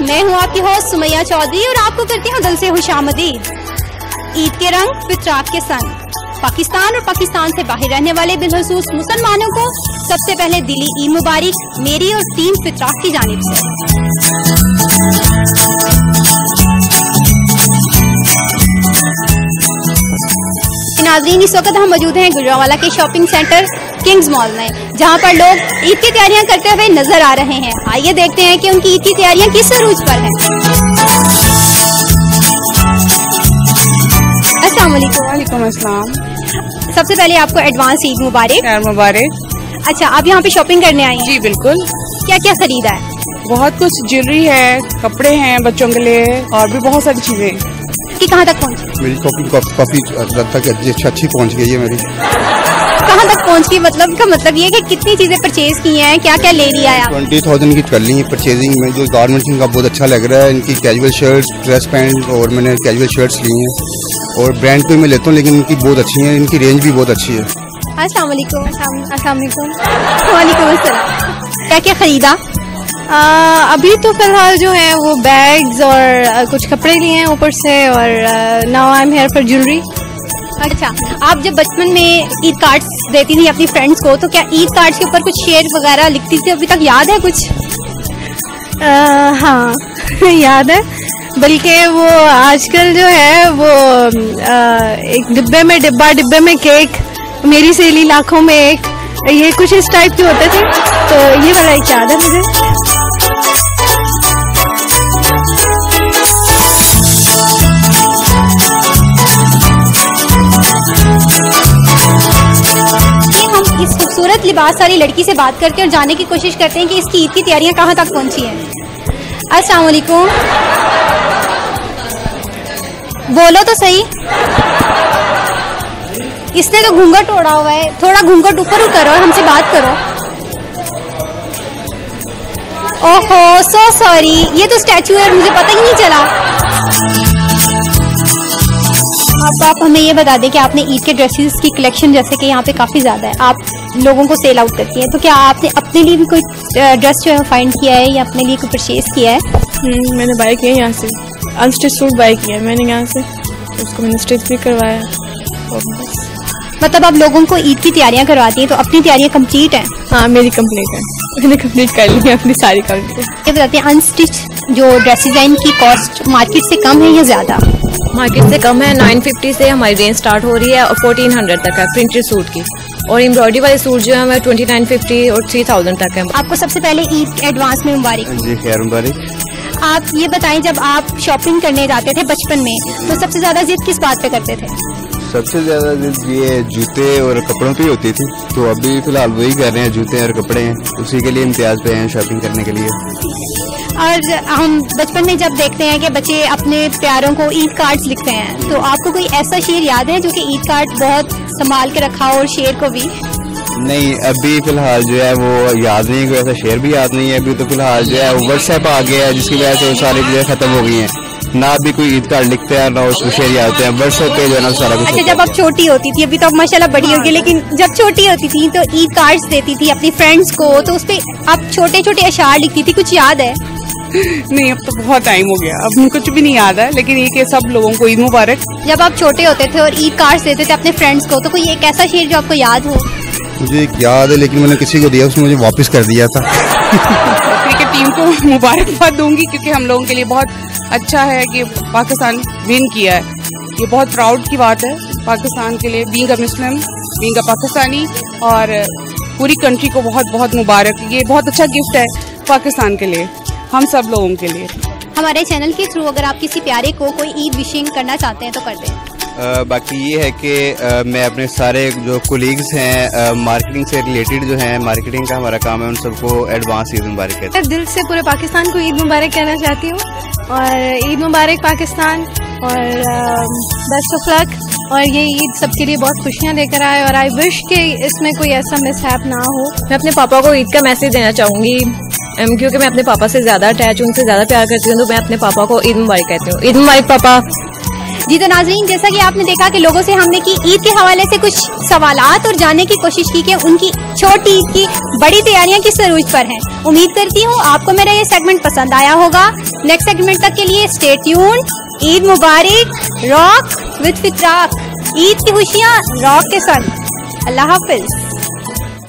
मैं हूँ आपकी होस्ट सुमैया चौधरी और आपको करती हूँ दिल से खुशामदीद। ईद के रंग फितरात के संग पाकिस्तान और पाकिस्तान से बाहर रहने वाले बिलखसूस मुसलमानों को सबसे पहले दिली ईद मुबारक मेरी और टीम फितरात की जानिब से। नाज़रीन, इस वक्त हम मौजूद हैं गुजरांवाला के शॉपिंग सेंटर किंग्स मॉल में, जहां पर लोग ईद की तैयारियां करते हुए नजर आ रहे हैं। आइए देखते हैं कि उनकी ईद की तैयारियां किस अरूज पर हैं। अस्सलाम वालेकुम। वालेकुम अस्सलाम। सबसे पहले आपको एडवांस ईद मुबारक। मुबारक। अच्छा, आप यहाँ पे शॉपिंग करने आई हैं? जी बिल्कुल। क्या क्या खरीदा है? बहुत कुछ, ज्वेलरी है, कपड़े हैं बच्चों के लिए और भी बहुत सारी चीजें। कि कहाँ तक पहुँची? मेरी शॉपिंग काफी तक अच्छी पहुँच गई है मेरी। कहाँ तक पहुँच गई मतलब का मतलब ये कि कितनी चीजें परचेज की हैं, क्या क्या ले लिया है? 20,000 की कर ली है परचेजिंग में। जो गारमेंट्स इनका बहुत अच्छा लग रहा है, इनकी कैजुअल शर्ट्स, ड्रेस पैंट और मैंने कैजुअल शर्ट्स ली हैं और ब्रांड पे मैं लेता हूँ, लेकिन इनकी बहुत अच्छी है, इनकी रेंज भी बहुत अच्छी है। अस्सलाम वालेकुम। वालेकुम अस्सलाम। क्या क्या खरीदा? अभी तो फिलहाल जो है वो बैग्स और कुछ कपड़े लिए हैं ऊपर से, और now I am here for jewellery. अच्छा, आप जब बचपन में ईद कार्ड्स देती थी अपनी फ्रेंड्स को, तो क्या ईद कार्ड्स के ऊपर कुछ शेर वगैरह लिखती थी? अभी तक याद है कुछ? हाँ याद है, बल्कि वो आजकल जो है वो एक डिब्बे में केक, मेरी सहेली लाखों में एक, ये कुछ इस टाइप के होते थे, तो ये वाला एक याद है मुझे। हम इस खूबसूरत लिबास वाली लड़की से बात करते हैं और जानने की कोशिश करते हैं कि इसकी ईद की तैयारियां कहाँ तक पहुंची हैं। अस्सलाम वालेकुम। बोलो तो सही। इसने तो घूंघट ओढ़ा हुआ है, थोड़ा घूंघट ऊपर करो और हमसे बात करो। ओहो, सो सॉरी, ये तो स्टैचू है, मुझे पता ही नहीं चला। अब आप हमें ये बता दें कि आपने ईद के ड्रेसेस की कलेक्शन, जैसे कि यहाँ पे काफी ज्यादा है, आप लोगों को सेल आउट करती हैं, तो क्या आपने अपने लिए भी कोई ड्रेस जो है फाइंड किया है या अपने लिए कोई परचेज किया है? मैंने बाय किया यहाँ से, अनस्टिच सूट बाय किया मैंने यहाँ से, उसको मैंने स्टिच भी करवाया और बस। मतलब आप लोगों को ईद की तैयारियां करवाती हैं, तो अपनी तैयारियां कंप्लीट हैं? हाँ, मेरी कंप्लीट है, मैंने कंप्लीट कर ली है अपनी सारी कंप्लीट। ये बताते हैं, अनस्टिच जो ड्रेसेस हैं इनकी कॉस्ट मार्केट से कम है या ज्यादा? मार्केट से कम है। 950 से हमारी रेंज स्टार्ट हो रही है और 1400 तक है प्रिंटेड सूट की, और एम्ब्रॉयडरी वाले सूट जो है 2950 और 3000 तक है। आपको सबसे पहले ईद एडवांस में मुबारक। जी खैर मुबारक। आप ये बताएं, जब आप शॉपिंग करने जाते थे बचपन में, तो सबसे ज्यादा जिद किस बात पे करते थे? सबसे ज्यादा ये जूते और कपड़ों पे होती थी, तो अभी फिलहाल वही कर रहे हैं, जूते और कपड़े हैं, उसी के लिए इम्तियाज पे हैं शॉपिंग करने के लिए। और हम बचपन में जब देखते हैं कि बच्चे अपने प्यारों को ईद कार्ड्स लिखते हैं, तो आपको कोई ऐसा शेर याद है जो कि ईद कार्ड बहुत संभाल के रखा हो, और शेर को भी? नहीं, अभी फिलहाल जो है वो याद नहीं, कोई ऐसा शेर भी याद नहीं है। अभी तो फिलहाल जो है व्हाट्सएप आ गया है, जिसकी वजह से वो सारी चीजें खत्म हो गई हैं, ना अभी कोई ईद कार्ड लिखते हैं ना उसको शेर याद होते हैं, व्हाट्सएप पे जो है ना सारा कुछ। अच्छा, जब आप छोटी होती थी, अभी तो आप माशाल्लाह बड़ी होगी, लेकिन जब छोटी होती थी तो ईद कार्ड्स देती थी अपनी फ्रेंड्स को, तो उस पे आप छोटे छोटे अशार लिखती थी, कुछ याद है? नहीं, अब तो बहुत टाइम हो गया, अब कुछ भी नहीं याद है, लेकिन ये कि सब लोगों को ईद मुबारक। जब आप छोटे होते थे और ईद कार्ड्स देते थे अपने फ्रेंड्स को, तो कोई एक ऐसा शेर जो आपको याद हो? मुझे एक याद है, लेकिन मैंने किसी को दिया, उसने मुझे वापस कर दिया था। क्रिकेट टीम को मुबारकबाद दूंगी, क्योंकि हम लोगों के लिए बहुत अच्छा है कि पाकिस्तान विन किया है। ये बहुत प्राउड की बात है पाकिस्तान के लिए, being a Muslim, being a Pakistani, और पूरी कंट्री को बहुत बहुत मुबारक। ये बहुत अच्छा गिफ्ट है पाकिस्तान के लिए, हम सब लोगों के लिए। हमारे चैनल के थ्रू अगर आप किसी प्यारे को कोई ईद विशिंग करना चाहते हैं तो कर दें। बाकी ये है कि मैं अपने सारे जो कोलीग्स हैं मार्केटिंग से रिलेटेड जो हैं, मार्केटिंग का हमारा काम है, उन सबको एडवांस ईद मुबारक कहते हैं। दिल से पूरे पाकिस्तान को ईद मुबारक कहना चाहती हूँ, और ईद मुबारक पाकिस्तान, और बेस्ट ऑफ लक, और ये ईद सबके लिए बहुत खुशियाँ लेकर आए, और आई विश कि इसमें कोई ऐसा मिसहैप ना हो। मैं अपने पापा को ईद का मैसेज देना चाहूँगी, क्योंकि मैं अपने पापा से ज़्यादा अटैच हूँ, उनसे ज़्यादा प्यार करती हूँ, तो मैं अपने पापा को ईद मुबारक कहती हूँ। ईद मुबारक पापा। जी तो नाजरीन, जैसा कि आपने देखा कि लोगों से हमने की ईद के हवाले से कुछ सवालात और जानने की कोशिश की कि उनकी छोटी ईद की बड़ी तैयारियां किस अरूज पर हैं। उम्मीद करती हूँ आपको मेरा ये सेगमेंट पसंद आया होगा। नेक्स्ट सेगमेंट तक के लिए स्टे ट्यून्ड। ईद मुबारक। रॉक विद फितराक। ईद की खुशियाँ रॉक के संग। अल्लाह हाफिज।